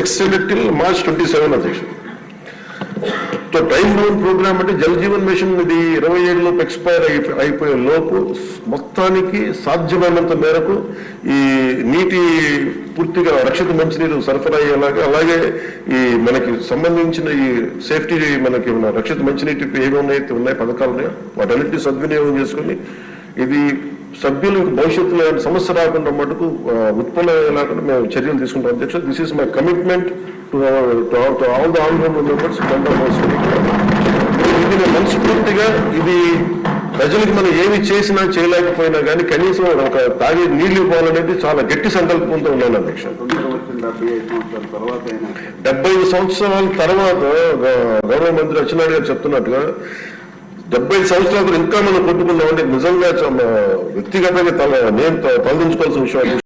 extended till March 27 అధ్యక్ష. So time bound programme అంటే Jal Jeevan machine ఇది 27 లోపు ఎక్స్పైర్ అయిపోయే లోపు మొత్తానికి సాధ్యమైనంత మేరకు ఈ నీటి పూర్తిగా రక్షిత మంచినీరు సరఫరా అయ్యేలాగా, అలాగే ఈ మనకి సంబంధించిన ఈ సేఫ్టీ మనకి రక్షిత మంచినీటి ఏమైతే ఉన్నాయి పథకాలు ఉన్నాయో వాటన్నిటిని సద్వినియోగం చేసుకుని ఇది సభ్యులు భవిష్యత్తులో సమస్య రాకుండా మటుకు ఉత్పన్నమయ్యేలాగా మేము చర్యలు తీసుకుంటాం అధ్యక్ష. This is my commitment to all the honourable members. ఇది మనస్ఫూర్తిగా ఇది ప్రజలకు మనం ఏమి చేసినా చేయలేకపోయినా కానీ కనీసం ఒక తాగే నీళ్లు ఇవ్వాలనేది చాలా గట్టి సంకల్పంతో ఉన్నాను అధ్యక్ష. 75 సంవత్సరాల తర్వాత గౌరవ మంత్రి అచ్చెన్నాయుడు గారు చెప్తున్నట్టుగా 75 సంవత్సరాలు ఇంకా మనం కొట్టుకున్నామంటే నిజంగా వ్యక్తిగతంగా నేను తలదించుకోవాల్సిన విషయం.